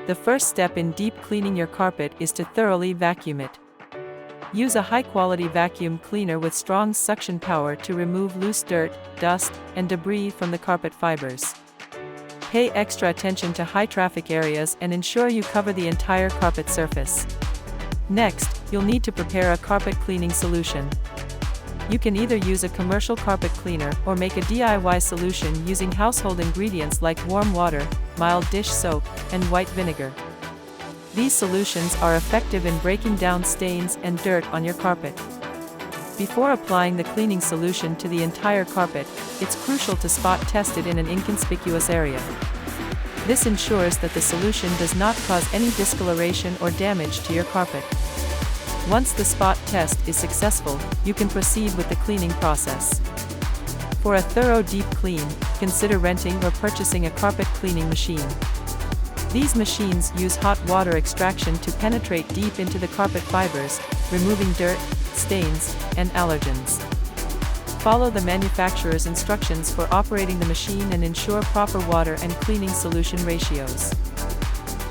The first step in deep cleaning your carpet is to thoroughly vacuum it. Use a high-quality vacuum cleaner with strong suction power to remove loose dirt, dust, and debris from the carpet fibers. Pay extra attention to high-traffic areas and ensure you cover the entire carpet surface. Next, you'll need to prepare a carpet cleaning solution. You can either use a commercial carpet cleaner or make a DIY solution using household ingredients like warm water, mild dish soap, and white vinegar. These solutions are effective in breaking down stains and dirt on your carpet. Before applying the cleaning solution to the entire carpet, it's crucial to spot test it in an inconspicuous area. This ensures that the solution does not cause any discoloration or damage to your carpet. Once the spot test is successful, you can proceed with the cleaning process. For a thorough deep clean, consider renting or purchasing a carpet cleaning machine. These machines use hot water extraction to penetrate deep into the carpet fibers, removing dirt, stains, and allergens. Follow the manufacturer's instructions for operating the machine and ensure proper water and cleaning solution ratios.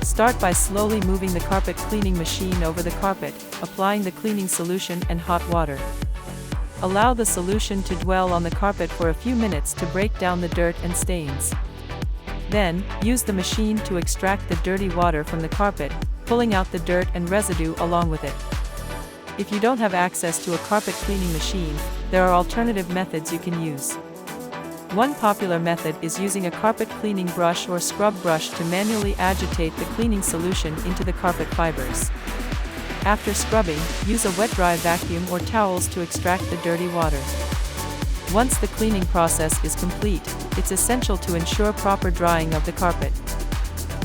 Start by slowly moving the carpet cleaning machine over the carpet, applying the cleaning solution and hot water. Allow the solution to dwell on the carpet for a few minutes to break down the dirt and stains. Then, use the machine to extract the dirty water from the carpet, pulling out the dirt and residue along with it. If you don't have access to a carpet cleaning machine, there are alternative methods you can use. One popular method is using a carpet cleaning brush or scrub brush to manually agitate the cleaning solution into the carpet fibers. After scrubbing, use a wet-dry vacuum or towels to extract the dirty water. Once the cleaning process is complete, it's essential to ensure proper drying of the carpet.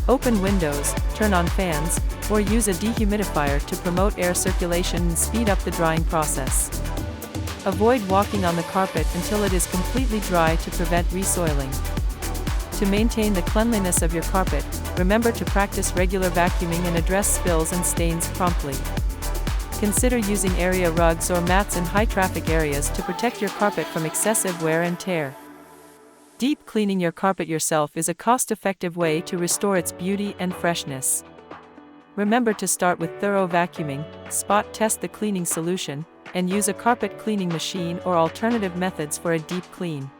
Open windows, turn on fans, or use a dehumidifier to promote air circulation and speed up the drying process. Avoid walking on the carpet until it is completely dry to prevent resoiling. To maintain the cleanliness of your carpet, remember to practice regular vacuuming and address spills and stains promptly. Consider using area rugs or mats in high-traffic areas to protect your carpet from excessive wear and tear. Deep cleaning your carpet yourself is a cost-effective way to restore its beauty and freshness. Remember to start with thorough vacuuming, spot test the cleaning solution, and use a carpet cleaning machine or alternative methods for a deep clean.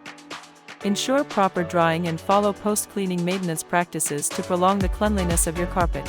Ensure proper drying and follow post-cleaning maintenance practices to prolong the cleanliness of your carpet.